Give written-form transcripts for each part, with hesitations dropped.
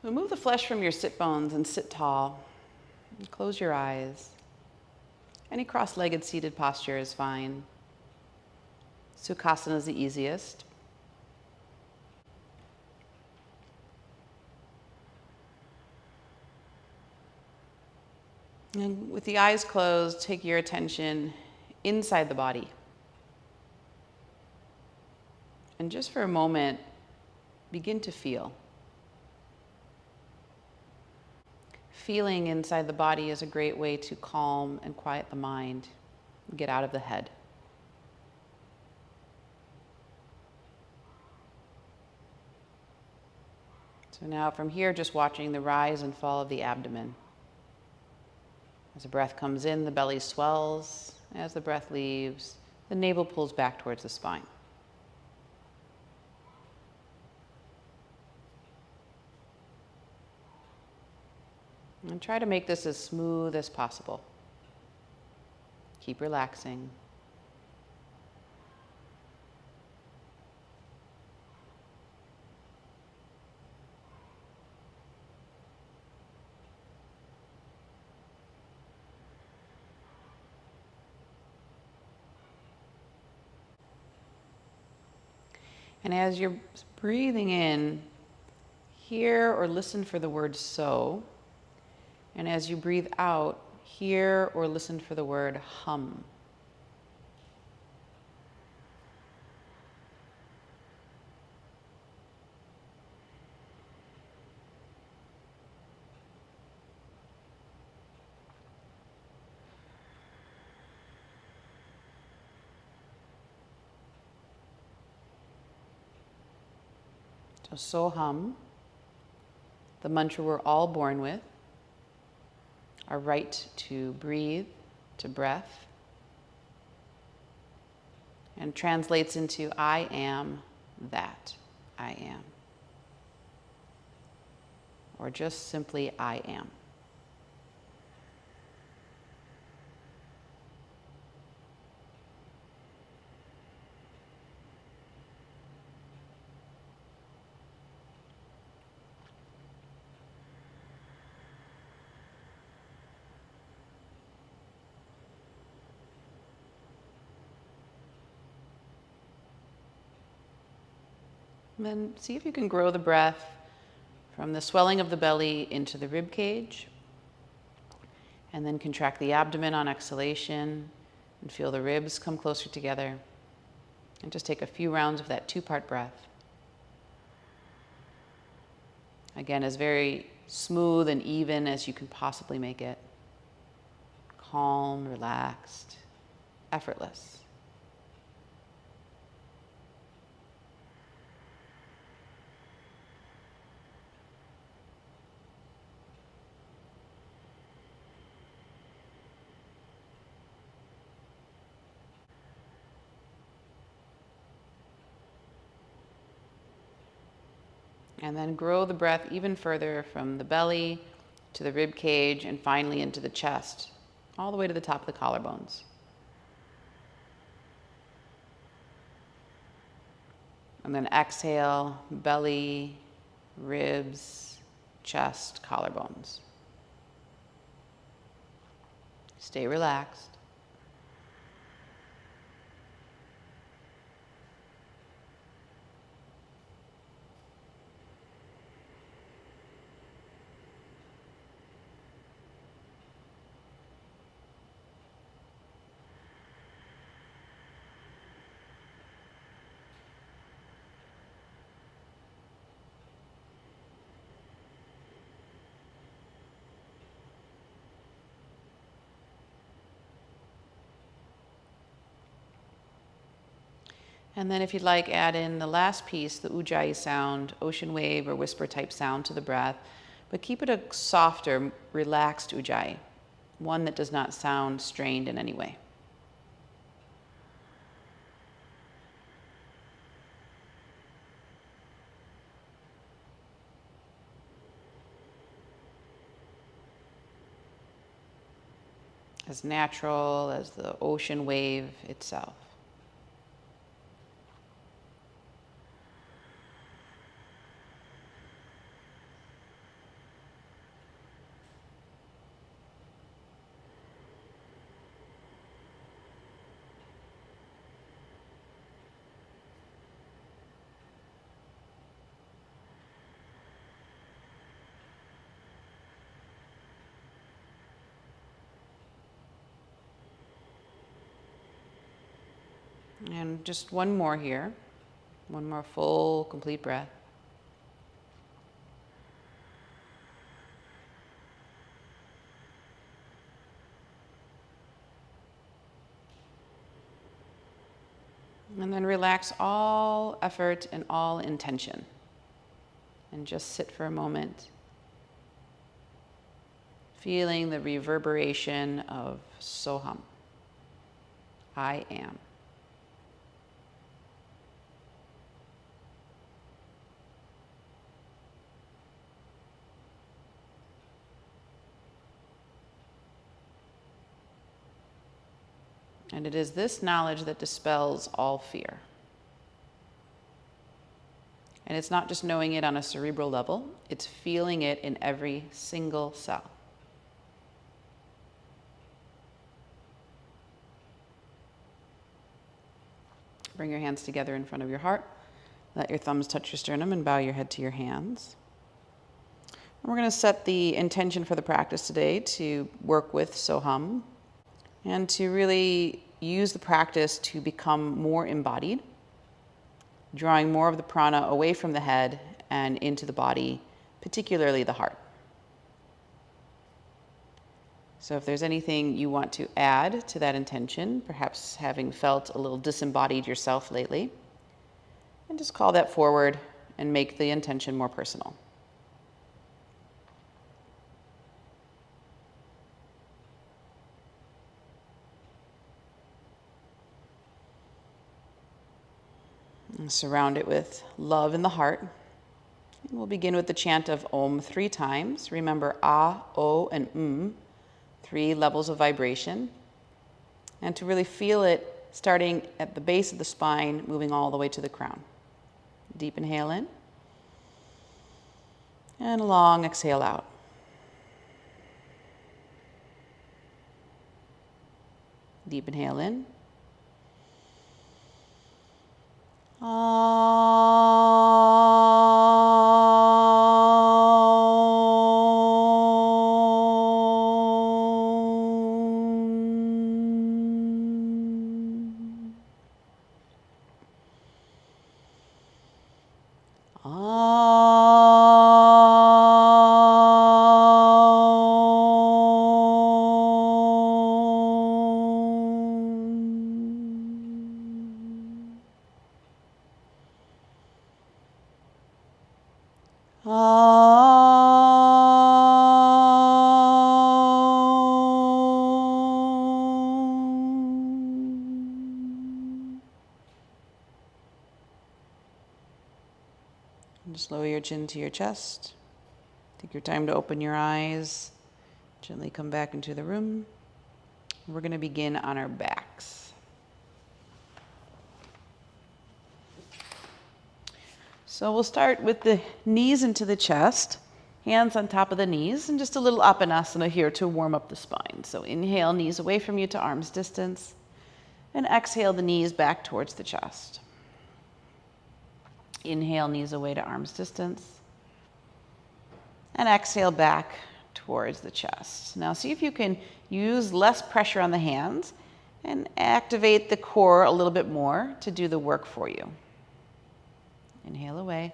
Remove the flesh from your sit bones and sit tall. And close your eyes. Any cross-legged seated posture is fine. Sukhasana is the easiest. And with the eyes closed, take your attention inside the body. And just for a moment, begin to feel. Feeling inside the body is a great way to calm and quiet the mind, get out of the head. So now from here, just watching the rise and fall of the abdomen. As the breath comes in, the belly swells. As the breath leaves, the navel pulls back towards the spine. And try to make this as smooth as possible. Keep relaxing. And as you're breathing in, hear or listen for the word so. And as you breathe out, hear or listen for the word hum. So hum, the mantra we're all born with, our right to breathe, to breath, and translates into I am that I am, or just simply I am. And then see if you can grow the breath from the swelling of the belly into the rib cage. And then contract the abdomen on exhalation and feel the ribs come closer together. And just take a few rounds of that two-part breath. Again, as very smooth and even as you can possibly make it. Calm, relaxed, effortless. And then grow the breath even further from the belly to the rib cage and finally into the chest, all the way to the top of the collarbones. And then exhale, belly, ribs, chest, collarbones. Stay relaxed. And then if you'd like, add in the last piece, the ujjayi sound, ocean wave or whisper type sound to the breath, but keep it a softer, relaxed ujjayi, one that does not sound strained in any way. As natural as the ocean wave itself. And just one more here. One more full, complete breath. And then relax all effort and all intention. And just sit for a moment, feeling the reverberation of Soham. I am. And it is this knowledge that dispels all fear. And it's not just knowing it on a cerebral level, it's feeling it in every single cell. Bring your hands together in front of your heart. Let your thumbs touch your sternum and bow your head to your hands. And we're going to set the intention for the practice today to work with Soham and to really use the practice to become more embodied, drawing more of the prana away from the head and into the body, particularly the heart. So if there's anything you want to add to that intention, perhaps having felt a little disembodied yourself lately, and just call that forward and make the intention more personal. And surround it with love in the heart. And we'll begin with the chant of Om 3 times. Remember A, O, and 3 levels of vibration. And to really feel it starting at the base of the spine, moving all the way to the crown. Deep inhale in. And a long exhale out. Deep inhale in. Just lower your chin to your chest. Take your time to open your eyes. Gently come back into the room. We're going to begin on our backs. So we'll start with the knees into the chest, hands on top of the knees, and just a little Apanasana here to warm up the spine. So inhale, knees away from you to arm's distance, and exhale the knees back towards the chest. Inhale, knees away to arm's distance. And exhale back towards the chest. Now see if you can use less pressure on the hands and activate the core a little bit more to do the work for you. Inhale away.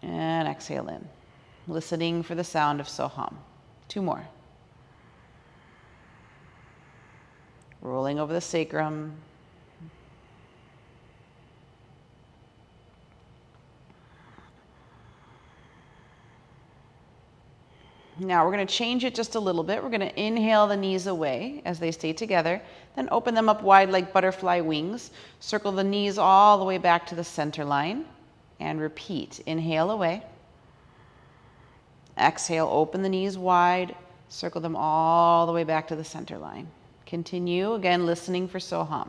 And exhale in. Listening for the sound of Soham. 2 more. Rolling over the sacrum. Now we're going to change it just a little bit. We're going to inhale the knees away as they stay together, then open them up wide like butterfly wings. Circle the knees all the way back to the center line and repeat. Inhale away. Exhale, open the knees wide, circle them all the way back to the center line. Continue, again, listening for Soham.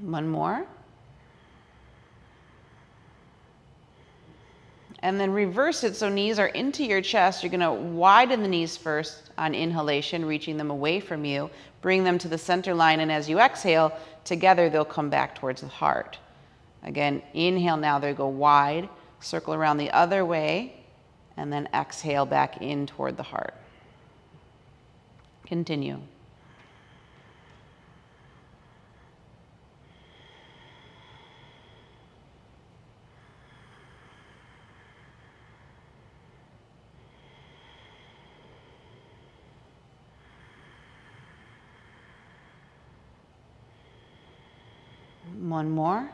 One more. And then reverse it so knees are into your chest. You're going to widen the knees first on inhalation, reaching them away from you. Bring them to the center line, and as you exhale, together they'll come back towards the heart. Again, inhale now, they go wide, circle around the other way, and then exhale back in toward the heart. Continue. One more.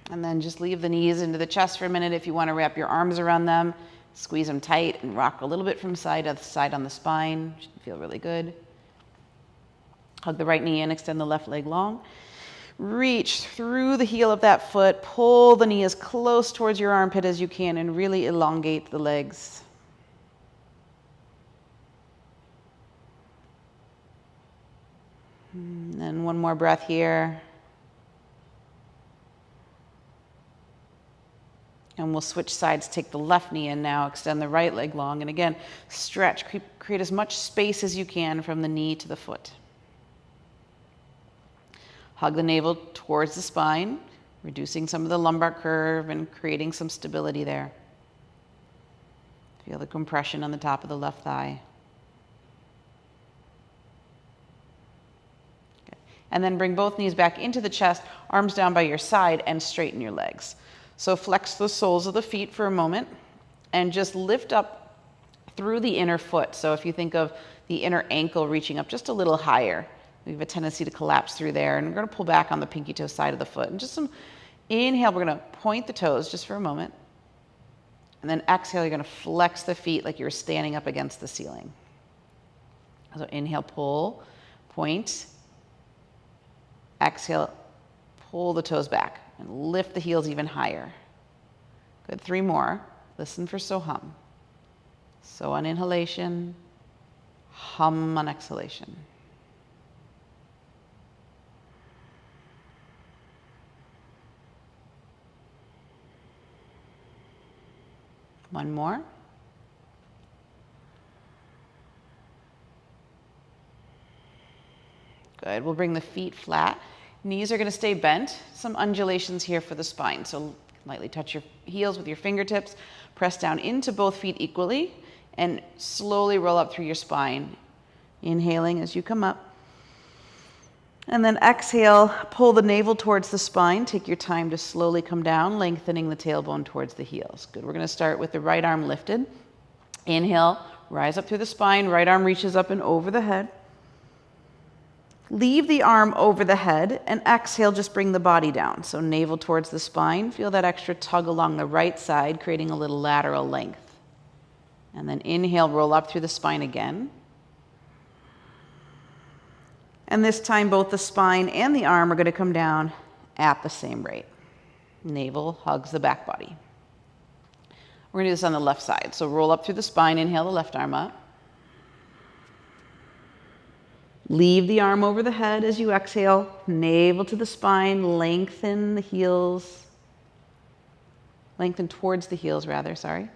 And then just leave the knees into the chest for a minute. If you want to wrap your arms around them, squeeze them tight and rock a little bit from side to side on the spine. Should feel really good. Hug the right knee in, extend the left leg long. Reach through the heel of that foot. Pull the knee as close towards your armpit as you can and really elongate the legs. And then one more breath here. And we'll switch sides, take the left knee in now, extend the right leg long, and again, stretch, create as much space as you can from the knee to the foot. Hug the navel towards the spine, reducing some of the lumbar curve and creating some stability there. Feel the compression on the top of the left thigh. Okay. And then bring both knees back into the chest, arms down by your side, and straighten your legs. So flex the soles of the feet for a moment and just lift up through the inner foot. So if you think of the inner ankle reaching up just a little higher, we have a tendency to collapse through there. And we're going to pull back on the pinky toe side of the foot. And just some inhale, we're going to point the toes just for a moment. And then exhale, you're going to flex the feet like you're standing up against the ceiling. So inhale, pull, point. Exhale, pull the toes back. And lift the heels even higher. Good, 3 more. Listen for so hum. So on inhalation, hum on exhalation. One more. Good, we'll bring the feet flat. Knees are going to stay bent. Some undulations here for the spine. So lightly touch your heels with your fingertips. Press down into both feet equally and slowly roll up through your spine. Inhaling as you come up. And then exhale, pull the navel towards the spine. Take your time to slowly come down, lengthening the tailbone towards the heels. Good. We're going to start with the right arm lifted. Inhale, rise up through the spine. Right arm reaches up and over the head. Leave the arm over the head and exhale, just bring the body down. So navel towards the spine. Feel that extra tug along the right side, creating a little lateral length. And then inhale, roll up through the spine again. And this time, both the spine and the arm are going to come down at the same rate. Navel hugs the back body. We're going to do this on the left side. So roll up through the spine, inhale the left arm up. Leave the arm over the head as you exhale. Navel to the spine, lengthen the heels. Lengthen towards the heels, rather, sorry.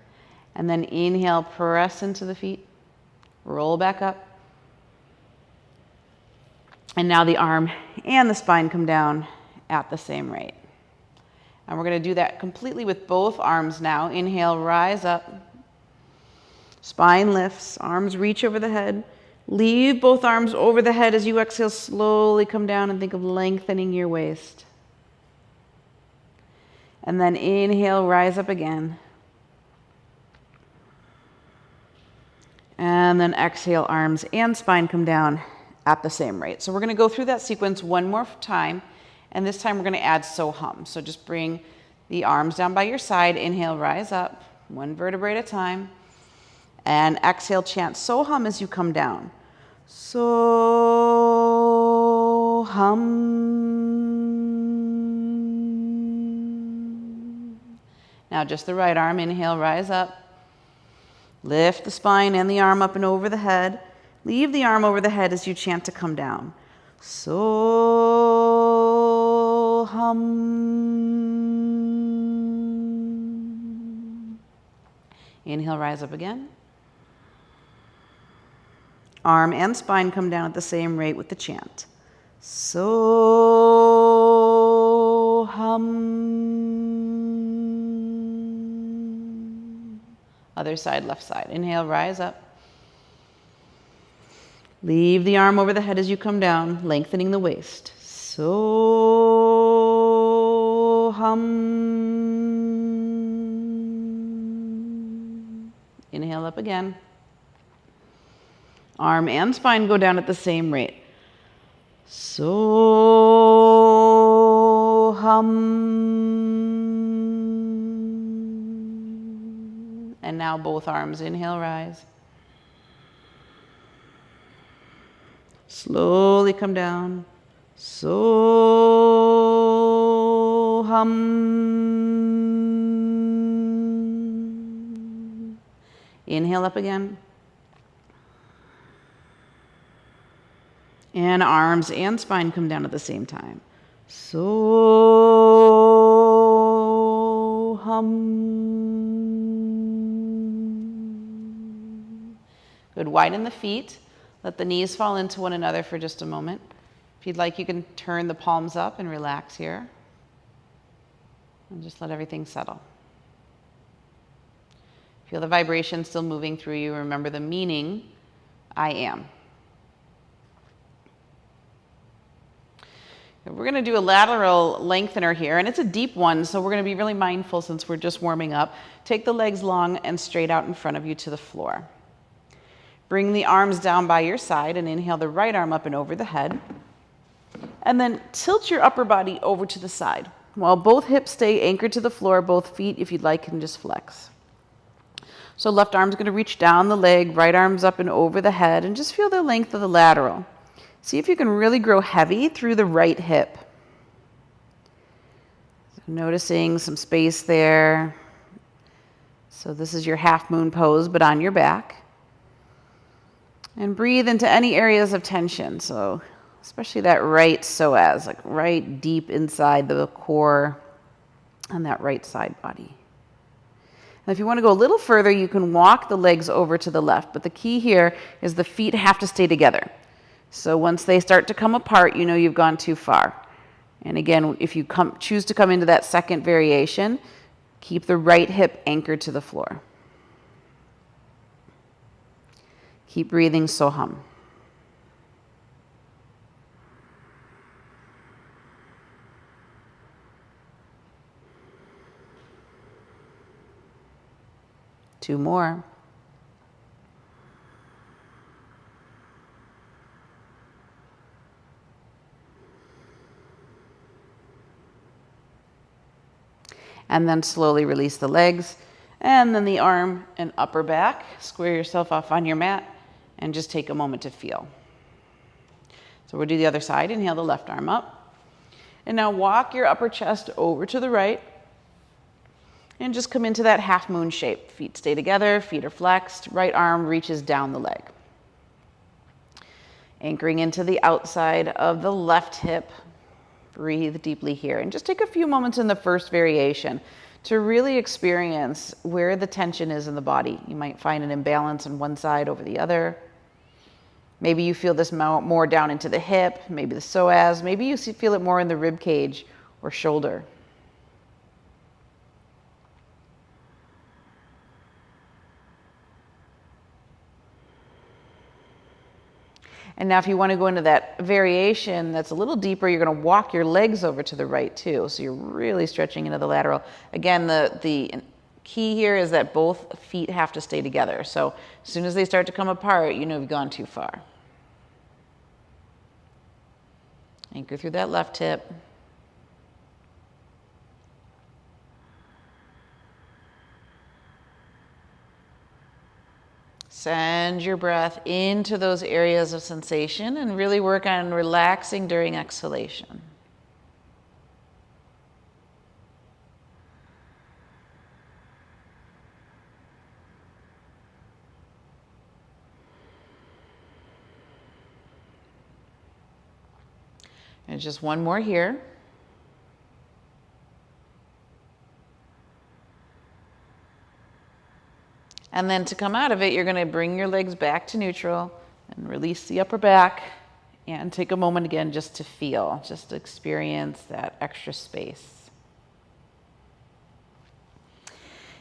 And then inhale, press into the feet. Roll back up. And now the arm and the spine come down at the same rate. And we're going to do that completely with both arms now. Inhale, rise up. Spine lifts, arms reach over the head. Leave both arms over the head as you exhale, slowly come down and think of lengthening your waist. And then inhale, rise up again. And then exhale, arms and spine come down at the same rate. So we're going to go through that sequence one more time, and this time we're going to add so hum. So just bring the arms down by your side. Inhale, rise up, one vertebrae at a time. And exhale, chant so hum as you come down. So hum. Now just the right arm. Inhale, rise up. Lift the spine and the arm up and over the head. Leave the arm over the head as you chant to come down. So hum. Inhale, rise up again. Arm and spine come down at the same rate with the chant. So-hum. Other side, left side. Inhale, rise up. Leave the arm over the head as you come down, lengthening the waist. So-hum. Inhale up again. Arm and spine go down at the same rate. So-hum. And now both arms. Inhale, rise. Slowly come down. So-hum. Inhale up again. And arms and spine come down at the same time. So-hum. Good. Widen the feet. Let the knees fall into one another for just a moment. If you'd like, you can turn the palms up and relax here. And just let everything settle. Feel the vibration still moving through you. Remember the meaning, I am. We're going to do a lateral lengthener here, and it's a deep one, so we're going to be really mindful since we're just warming up. Take the legs long and straight out in front of you to the floor. Bring the arms down by your side and inhale the right arm up and over the head. And then tilt your upper body over to the side. While both hips stay anchored to the floor, both feet, if you'd like, can just flex. So left arm's going to reach down the leg, right arm's up and over the head, and just feel the length of the lateral. See if you can really grow heavy through the right hip. So noticing some space there. So this is your half moon pose, but on your back. And breathe into any areas of tension. So especially that right psoas, like right deep inside the core on that right side body. And if you want to go a little further, you can walk the legs over to the left. But the key here is the feet have to stay together. So once they start to come apart, you know you've gone too far. And again, if you choose to come into that second variation, keep the right hip anchored to the floor. Keep breathing, so-hum. Two more. And then slowly release the legs, and then the arm and upper back. Square yourself off on your mat, and just take a moment to feel. So we'll do the other side. Inhale the left arm up. And now walk your upper chest over to the right, and just come into that half moon shape. Feet stay together, feet are flexed, right arm reaches down the leg. Anchoring into the outside of the left hip. Breathe deeply here, and just take a few moments in the first variation to really experience where the tension is in the body. You might find an imbalance on one side over the other. Maybe you feel this more down into the hip, maybe the psoas, maybe you feel it more in the rib cage or shoulder. And now if you want to go into that variation that's a little deeper, you're going to walk your legs over to the right too. So you're really stretching into the lateral. Again, the key here is that both feet have to stay together. So as soon as they start to come apart, you know you've gone too far. Anchor through that left hip. Send your breath into those areas of sensation and really work on relaxing during exhalation. And just one more here. And then to come out of it, you're going to bring your legs back to neutral and release the upper back and take a moment again just to feel, just to experience that extra space.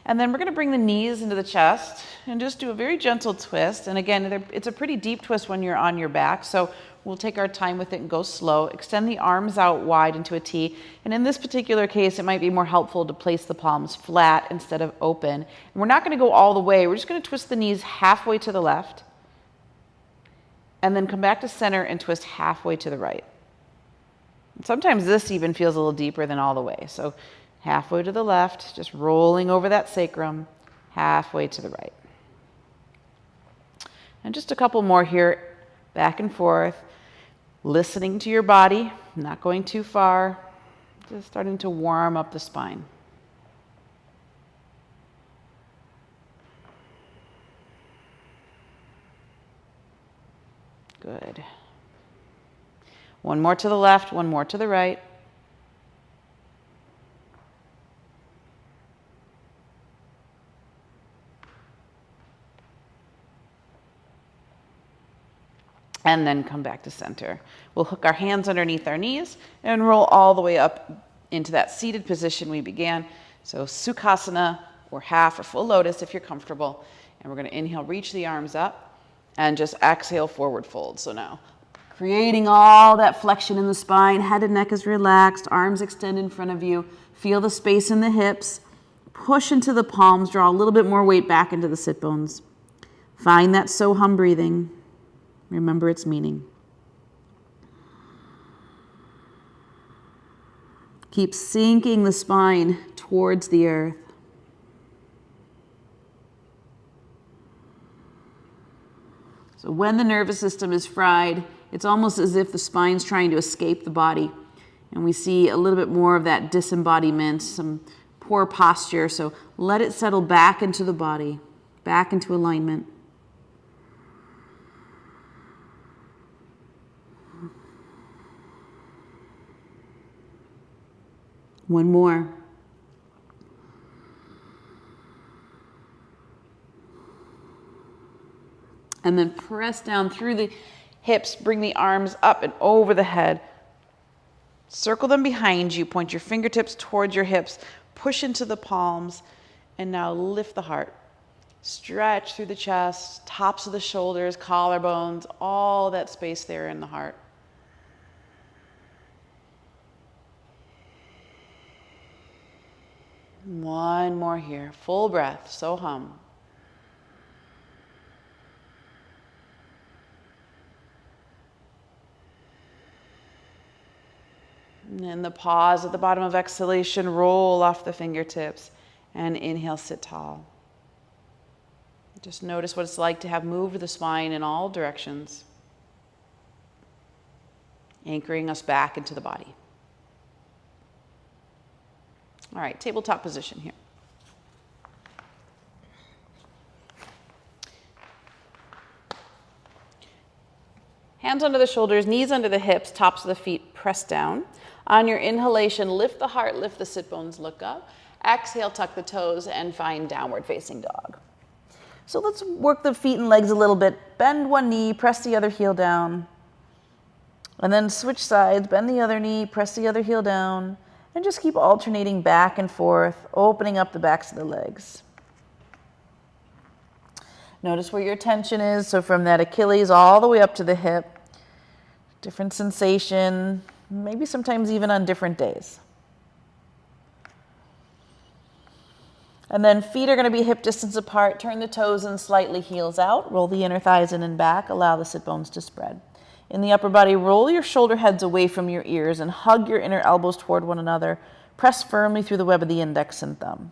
And then we're going to bring the knees into the chest and just do a very gentle twist. And again, it's a pretty deep twist when you're on your back, so we'll take our time with it and go slow. Extend the arms out wide into a T. And in this particular case, it might be more helpful to place the palms flat instead of open. And we're not going to go all the way. We're just going to twist the knees halfway to the left and then come back to center and twist halfway to the right. Sometimes this even feels a little deeper than all the way. So halfway to the left, just rolling over that sacrum, halfway to the right. And just a couple more here, back and forth, listening to your body, not going too far, just starting to warm up the spine. Good. One more to the left, one more to the right. And then come back to center. We'll hook our hands underneath our knees and roll all the way up into that seated position we began. So Sukhasana, or half or full lotus if you're comfortable. And we're going to inhale, reach the arms up, and just exhale, forward fold. So now, creating all that flexion in the spine, head and neck is relaxed, arms extend in front of you. Feel the space in the hips. Push into the palms, draw a little bit more weight back into the sit bones. Find that so-hum breathing. Remember its meaning. Keep sinking the spine towards the earth. So when the nervous system is fried, it's almost as if the spine's trying to escape the body. And we see a little bit more of that disembodiment, some poor posture. So let it settle back into the body, back into alignment. One more. And then press down through the hips, bring the arms up and over the head. Circle them behind you, point your fingertips towards your hips, push into the palms, and now lift the heart. Stretch through the chest, tops of the shoulders, collarbones, all that space there in the heart. One more here, full breath, so hum. And the pause at the bottom of exhalation, roll off the fingertips and inhale, sit tall. Just notice what it's like to have moved the spine in all directions, anchoring us back into the body. All right, tabletop position here. Hands under the shoulders, knees under the hips, tops of the feet pressed down. On your inhalation, lift the heart, lift the sit bones, look up. Exhale, tuck the toes, and find downward facing dog. So let's work the feet and legs a little bit. Bend one knee, press the other heel down. And then switch sides, bend the other knee, press the other heel down. And just keep alternating back and forth, opening up the backs of the legs. Notice where your tension is. So from that Achilles all the way up to the hip. Different sensation, maybe sometimes even on different days. And then feet are going to be hip distance apart. Turn the toes in slightly, heels out. Roll the inner thighs in and back. Allow the sit bones to spread. In the upper body, roll your shoulder heads away from your ears and hug your inner elbows toward one another. Press firmly through the web of the index and thumb.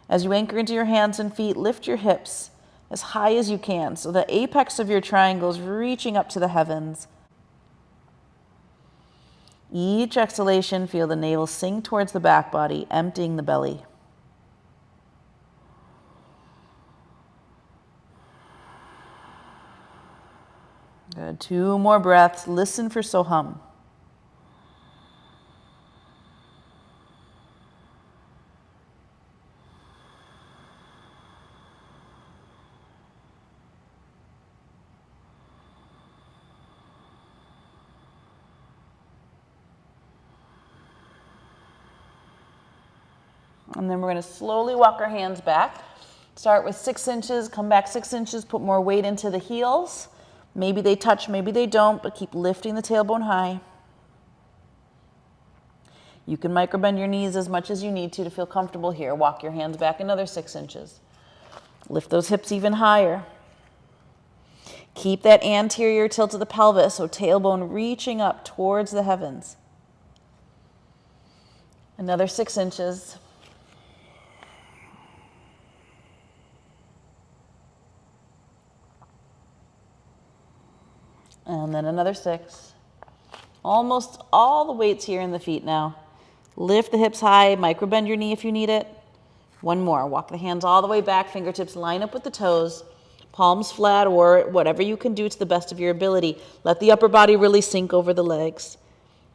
As you anchor into your hands and feet, lift your hips as high as you can, so the apex of your triangle is reaching up to the heavens. Each exhalation, feel the navel sink towards the back body, emptying the belly. Good. 2 more breaths. Listen for so-hum. And then we're going to slowly walk our hands back. Start with 6 inches, come back 6 inches, put more weight into the heels. Maybe they touch, maybe they don't, but keep lifting the tailbone high. You can microbend your knees as much as you need to feel comfortable here. Walk your hands back another 6 inches. Lift those hips even higher. Keep that anterior tilt of the pelvis, so tailbone reaching up towards the heavens. Another 6 inches. And then another 6. Almost all the weight's here in the feet now. Lift the hips high, microbend your knee if you need it. One more. Walk the hands all the way back, fingertips line up with the toes, palms flat or whatever you can do to the best of your ability. Let the upper body really sink over the legs.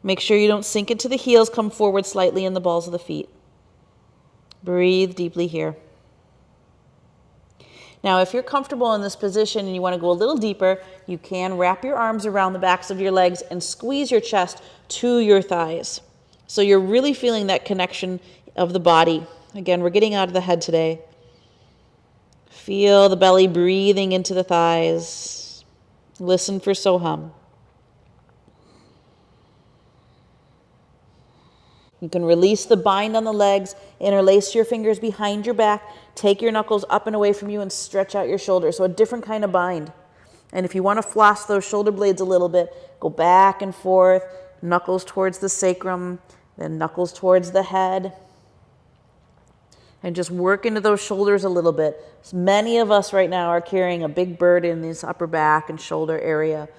Make sure you don't sink into the heels, come forward slightly in the balls of the feet. Breathe deeply here. Now, if you're comfortable in this position and you want to go a little deeper, you can wrap your arms around the backs of your legs and squeeze your chest to your thighs. So you're really feeling that connection of the body. Again, we're getting out of the head today. Feel the belly breathing into the thighs. Listen for Soham. You can release the bind on the legs, interlace your fingers behind your back, take your knuckles up and away from you and stretch out your shoulders. So a different kind of bind. And if you want to floss those shoulder blades a little bit, go back and forth, knuckles towards the sacrum, then knuckles towards the head. And just work into those shoulders a little bit. Many of us right now are carrying a big burden in this upper back and shoulder area.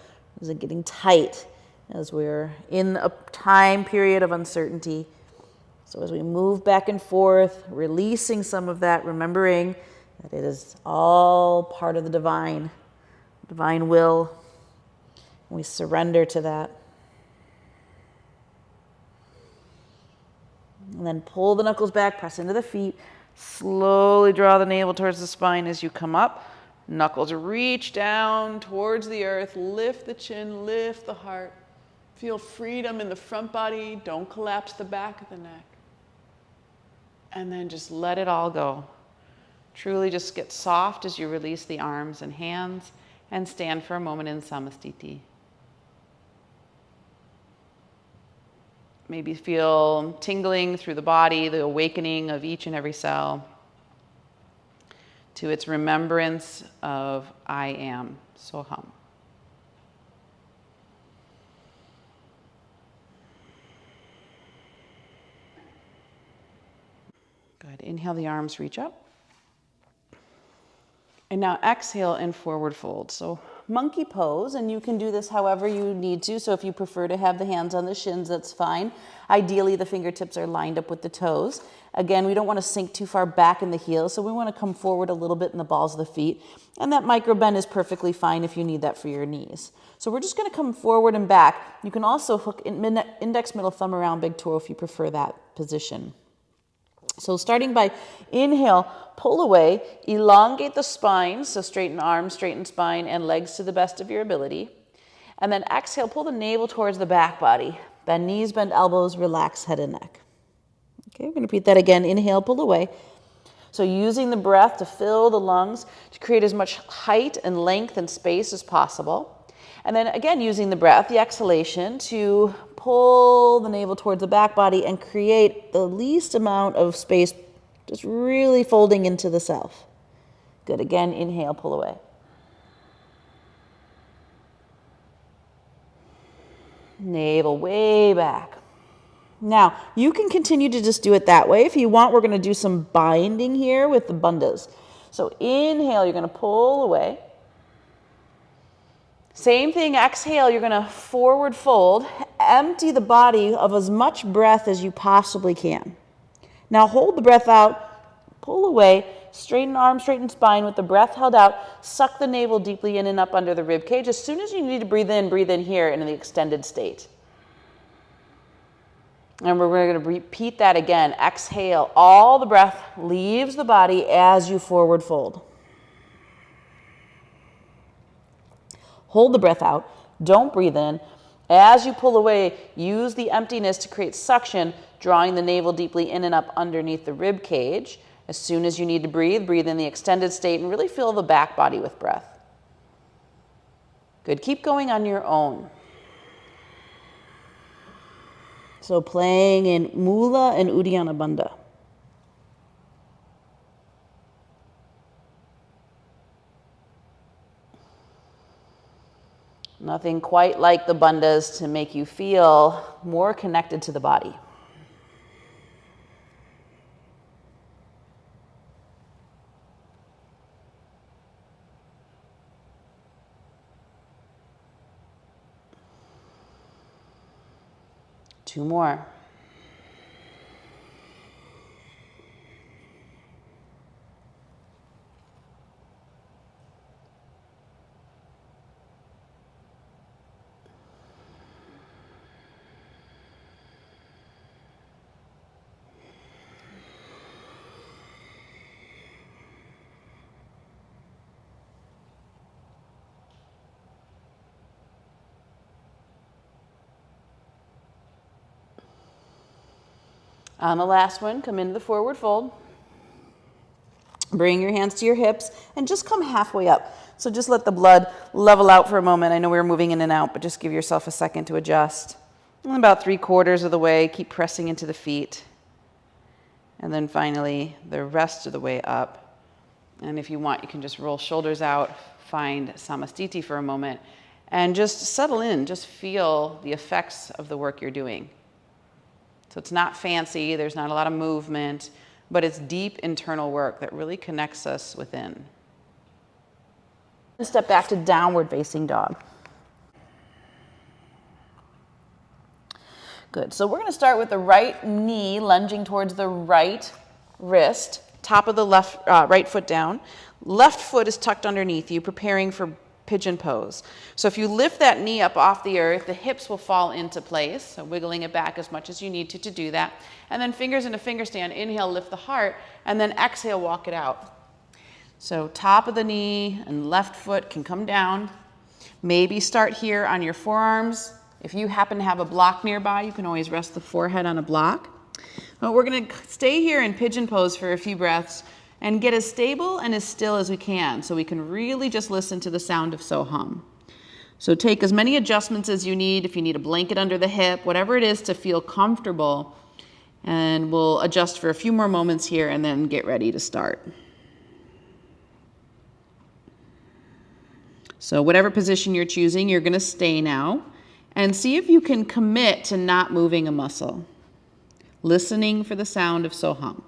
Is it getting tight as we're in a time period of uncertainty? So as we move back and forth, releasing some of that, remembering that it is all part of the divine will. We surrender to that. And then pull the knuckles back, press into the feet. Slowly draw the navel towards the spine as you come up. Knuckles reach down towards the earth. Lift the chin, lift the heart. Feel freedom in the front body. Don't collapse the back of the neck. And then just let it all go. Truly just get soft as you release the arms and hands and stand for a moment in Samastiti. Maybe feel tingling through the body, the awakening of each and every cell to its remembrance of I am, Soham. Good. Inhale, the arms reach up. And now exhale and forward fold. So monkey pose, and you can do this however you need to. So if you prefer to have the hands on the shins, that's fine. Ideally, the fingertips are lined up with the toes. Again, we don't want to sink too far back in the heels, so we want to come forward a little bit in the balls of the feet. And that micro bend is perfectly fine if you need that for your knees. So we're just going to come forward and back. You can also hook index, middle thumb around big toe if you prefer that position. So starting by inhale, pull away, elongate the spine, so straighten arms, straighten spine, and legs to the best of your ability. And then exhale, pull the navel towards the back body. Bend knees, bend elbows, relax head and neck. Okay, we're going to repeat that again. Inhale, pull away. So using the breath to fill the lungs to create as much height and length and space as possible. And then again, using the breath, the exhalation, to pull the navel towards the back body and create the least amount of space, just really folding into the self. Good. Again, inhale, pull away. Navel way back. Now, you can continue to just do it that way. If you want, we're going to do some binding here with the bandhas. So inhale, you're going to pull away. Same thing, exhale, you're going to forward fold. Empty the body of as much breath as you possibly can. Now hold the breath out, pull away, straighten arms, straighten spine with the breath held out. Suck the navel deeply in and up under the rib cage. As soon as you need to breathe in here in the extended state. And we're going to repeat that again. Exhale, all the breath leaves the body as you forward fold. Hold the breath out. Don't breathe in. As you pull away, use the emptiness to create suction drawing the navel deeply in and up underneath the rib cage. As soon as you need to breathe, breathe in the extended state and really fill the back body with breath. Good. Keep going on your own. So playing in Mula and Uddiyana Bandha. Nothing quite like the bandhas to make you feel more connected to the body. Two more. On the last one, come into the forward fold. Bring your hands to your hips and just come halfway up. So just let the blood level out for a moment. I know we were moving in and out, but just give yourself a second to adjust. And about 3/4 of the way, keep pressing into the feet. And then finally, the rest of the way up. And if you want, you can just roll shoulders out, find Samastiti for a moment, and just settle in, just feel the effects of the work you're doing. So it's not fancy, there's not a lot of movement, but it's deep internal work that really connects us within. Step back to downward facing dog. Good, so we're gonna start with the right knee lunging towards the right wrist, top of the right foot down. Left foot is tucked underneath you, preparing for Pigeon Pose. So if you lift that knee up off the earth, the hips will fall into place. So wiggling it back as much as you need to do that. And then fingers in a finger stand. Inhale, lift the heart, and then exhale, walk it out. So top of the knee and left foot can come down. Maybe start here on your forearms. If you happen to have a block nearby, you can always rest the forehead on a block. But we're going to stay here in Pigeon Pose for a few breaths and get as stable and as still as we can so we can really just listen to the sound of Soham. So take as many adjustments as you need. If you need a blanket under the hip, whatever it is to feel comfortable, and we'll adjust for a few more moments here and then get ready to start. So whatever position you're choosing, you're going to stay now and see if you can commit to not moving a muscle, listening for the sound of Soham.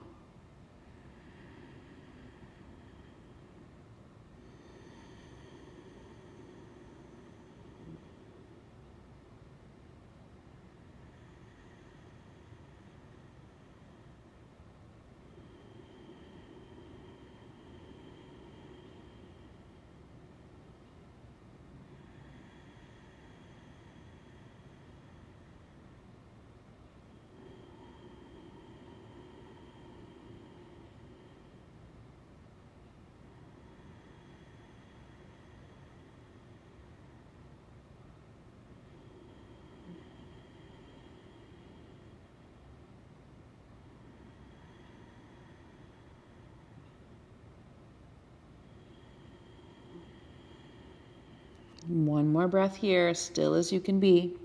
One more breath here, as still as you can be.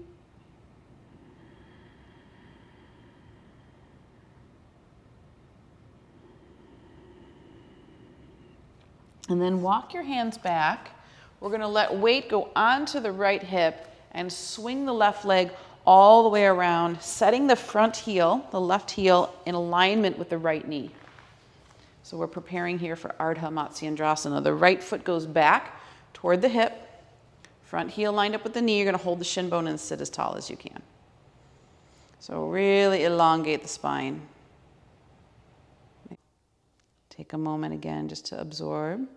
And then walk your hands back. We're going to let weight go onto the right hip and swing the left leg all the way around, setting the front heel, the left heel, in alignment with the right knee. So we're preparing here for Ardha Matsyendrasana. The right foot goes back toward the hip. Front heel lined up with the knee. You're going to hold the shin bone and sit as tall as you can. So really elongate the spine. Take a moment again just to absorb.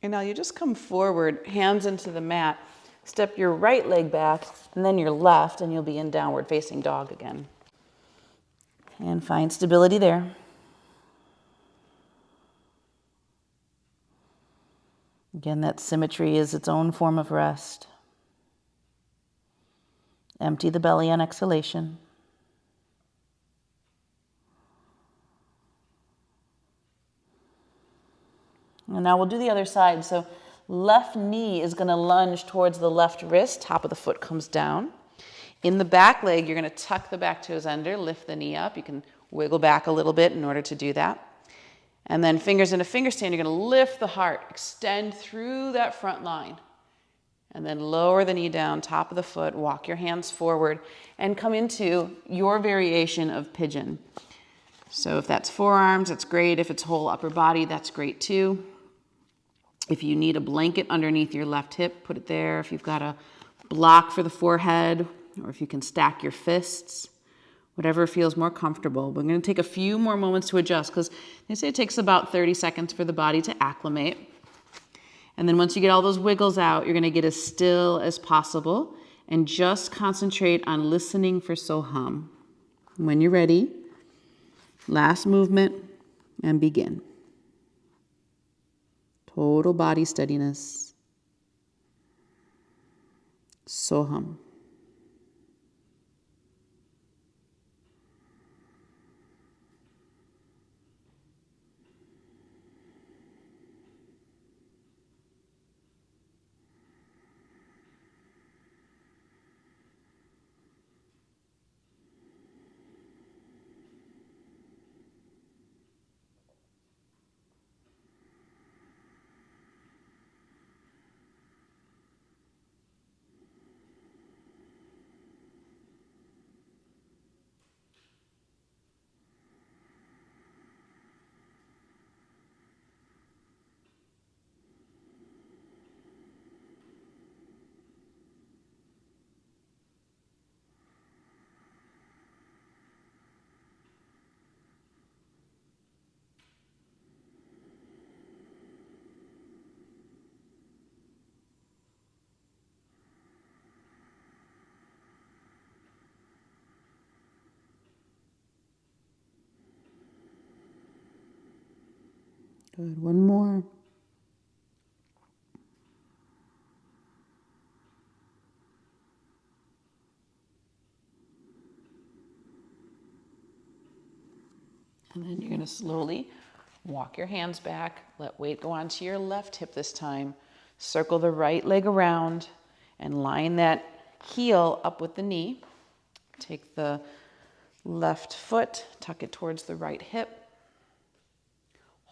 And now you just come forward, hands into the mat. Step your right leg back and then your left, and you'll be in downward facing dog again. And find stability there. Again, that symmetry is its own form of rest. Empty the belly on exhalation. And now we'll do the other side. So left knee is going to lunge towards the left wrist. Top of the foot comes down. In the back leg, you're going to tuck the back toes under, lift the knee up. You can wiggle back a little bit in order to do that. And then fingers in a finger stand, you're going to lift the heart, extend through that front line. And then lower the knee down, top of the foot, walk your hands forward, and come into your variation of pigeon. So if that's forearms, that's great. If it's whole upper body, that's great too. If you need a blanket underneath your left hip, put it there. If you've got a block for the forehead, or if you can stack your fists, whatever feels more comfortable. We're going to take a few more moments to adjust because they say it takes about 30 seconds for the body to acclimate. And then once you get all those wiggles out, you're going to get as still as possible and just concentrate on listening for Soham. When you're ready, last movement and begin. Total body steadiness. Soham. Good. One more. And then you're going to slowly walk your hands back. Let weight go onto your left hip this time. Circle the right leg around and line that heel up with the knee. Take the left foot, tuck it towards the right hip.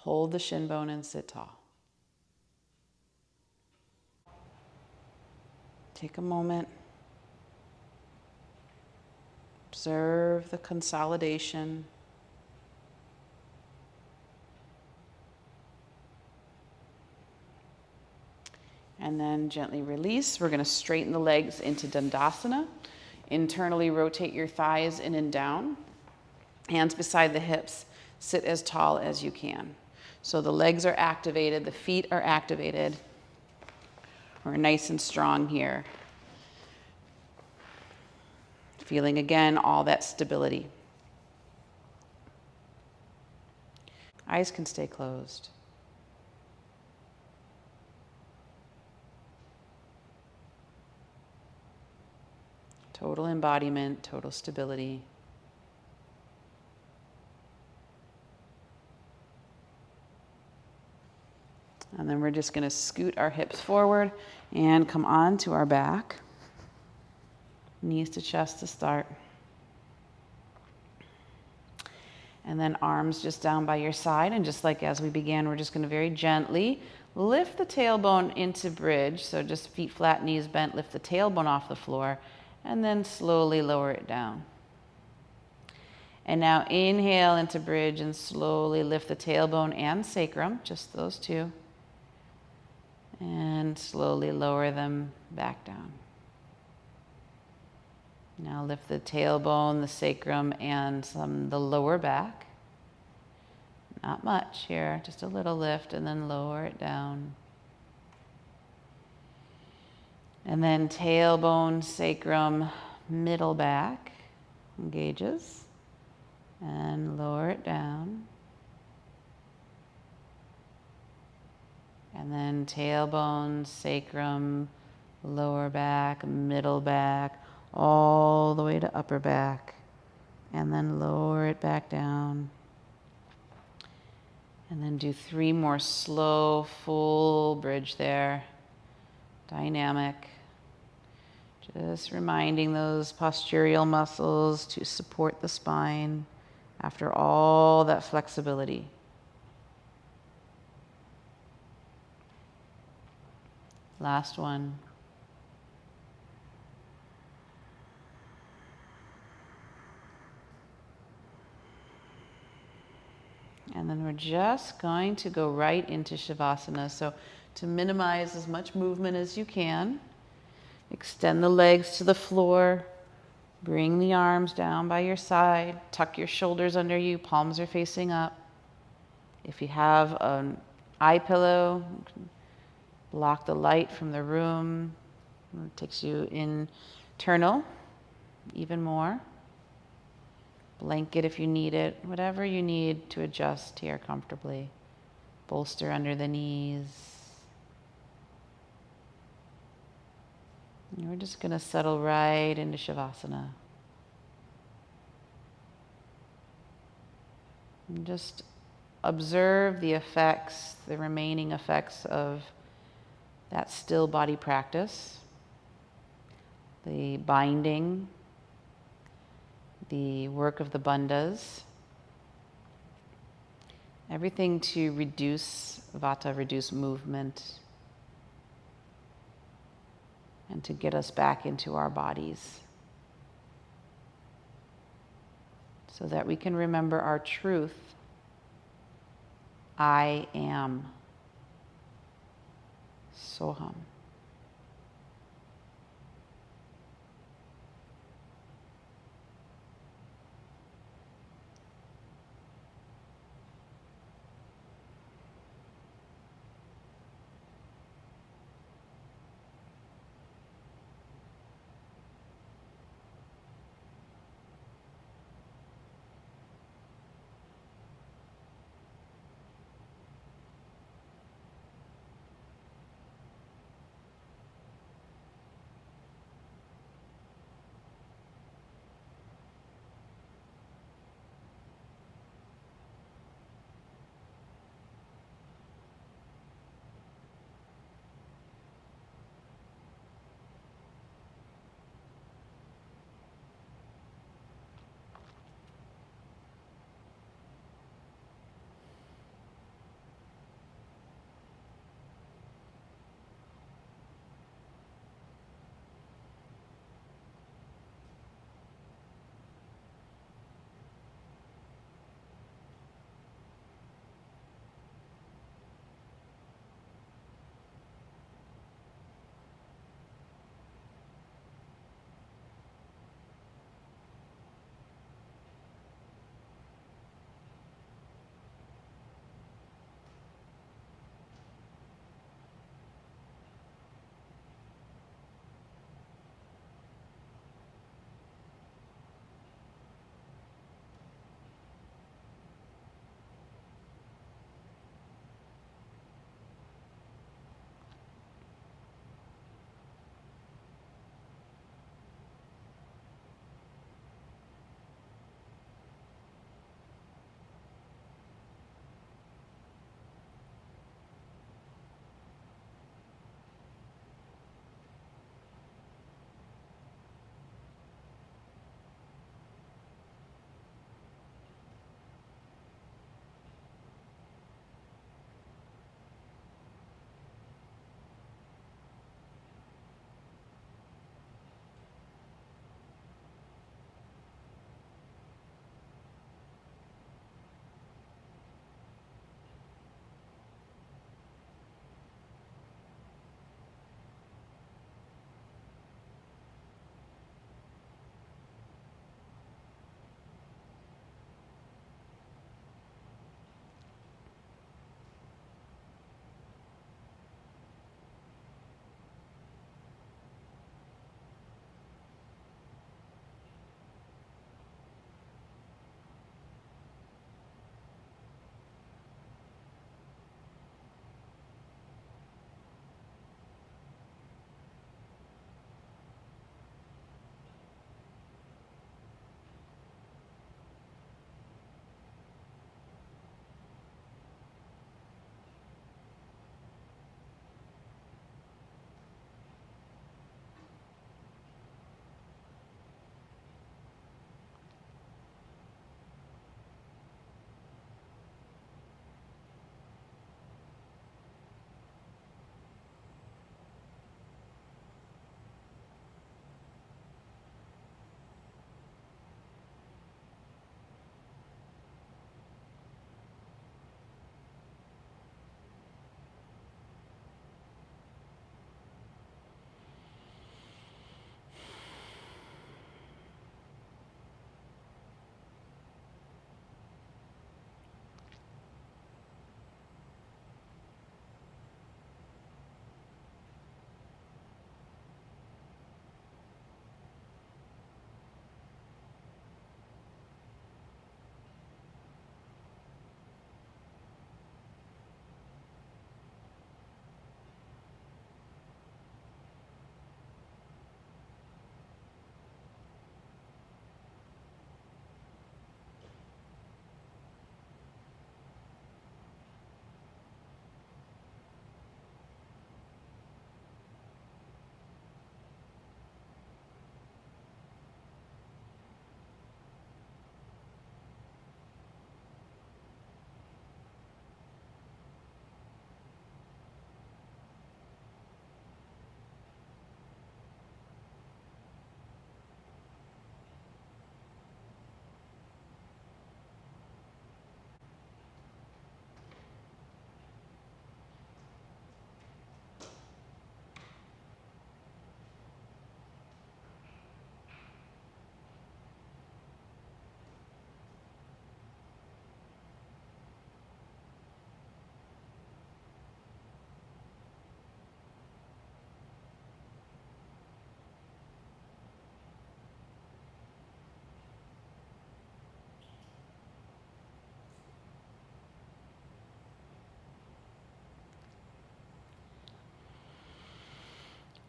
Hold the shin bone and sit tall. Take a moment. Observe the consolidation. And then gently release. We're going to straighten the legs into Dandasana. Internally rotate your thighs in and down. Hands beside the hips. Sit as tall as you can. So the legs are activated, the feet are activated. We're nice and strong here. Feeling again all that stability. Eyes can stay closed. Total embodiment, total stability. And then we're just going to scoot our hips forward and come on to our back. Knees to chest to start. And then arms just down by your side. And just like as we began, we're just going to very gently lift the tailbone into bridge. So just feet flat, knees bent, lift the tailbone off the floor. And then slowly lower it down. And now inhale into bridge and slowly lift the tailbone and sacrum, just those two. And slowly lower them back down. Now lift the tailbone, the sacrum, and the lower back. Not much here, just a little lift, and then lower it down. And then tailbone, sacrum, middle back engages. And lower it down. And then tailbone, sacrum, lower back, middle back, all the way to upper back, and then lower it back down. And then do 3 more slow, full bridge there. Dynamic. Just reminding those postural muscles to support the spine after all that flexibility. Last one. And then we're just going to go right into Shavasana. So to minimize as much movement as you can, extend the legs to the floor, bring the arms down by your side, tuck your shoulders under you, palms are facing up. If you have an eye pillow, block the light from the room. It takes you internal even more. Blanket if you need it, whatever you need to adjust here comfortably. Bolster under the knees. And we're just going to settle right into Shavasana. And just observe the effects, the remaining effects of that still body practice. The binding, the work of the bandhas, everything to reduce vata, reduce movement, and to get us back into our bodies so that we can remember our truth. I am Soham.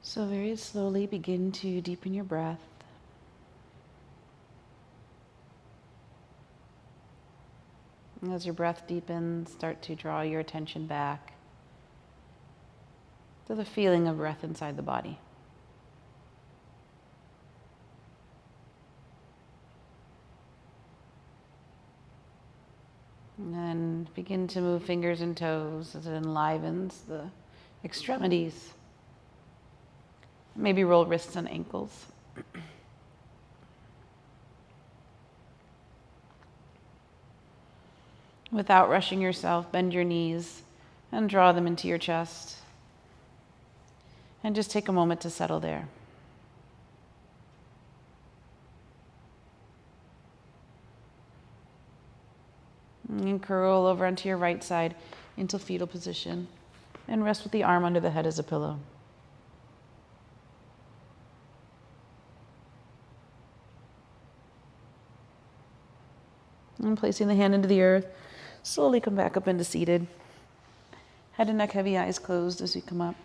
So very slowly begin to deepen your breath. And as your breath deepens, start to draw your attention back to the feeling of breath inside the body. And then begin to move fingers and toes as it enlivens the extremities. Maybe roll wrists and ankles. Without rushing yourself, bend your knees and draw them into your chest. And just take a moment to settle there. And curl over onto your right side into fetal position and rest with the arm under the head as a pillow. And placing the hand into the earth, slowly come back up into seated. Head and neck heavy, eyes closed as you come up.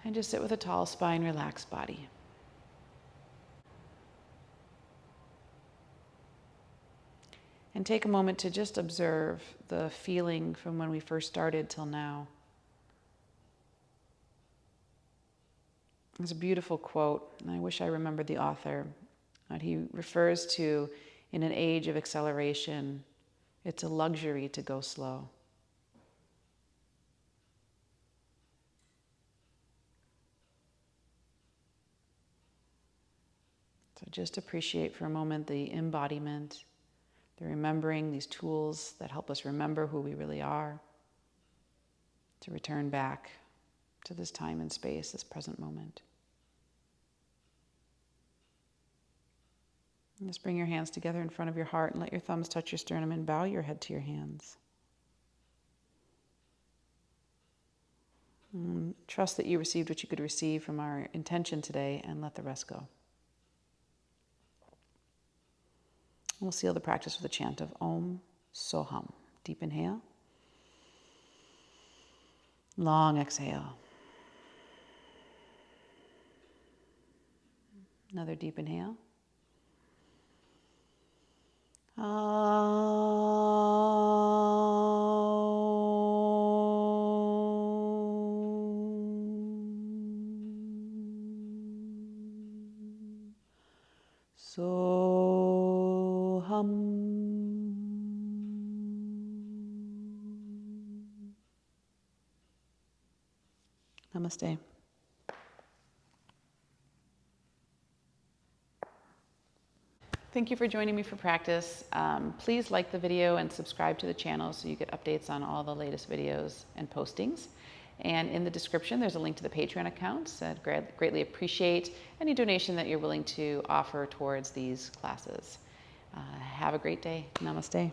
And just sit with a tall spine, relaxed body. And take a moment to just observe the feeling from when we first started till now. There's a beautiful quote, and I wish I remembered the author. He refers to, in an age of acceleration, it's a luxury to go slow. So just appreciate for a moment the embodiment, the remembering, these tools that help us remember who we really are, to return back to this time and space, this present moment. And just bring your hands together in front of your heart and let your thumbs touch your sternum and bow your head to your hands. And trust that you received what you could receive from our intention today and let the rest go. We'll seal the practice with a chant of Om Soham. Deep inhale. Long exhale. Another deep inhale. Soham. Namaste. Thank you for joining me for practice. Please like the video and subscribe to the channel so you get updates on all the latest videos and postings. And in the description, there's a link to the Patreon accounts. I'd greatly appreciate any donation that you're willing to offer towards these classes. Have a great day. Namaste.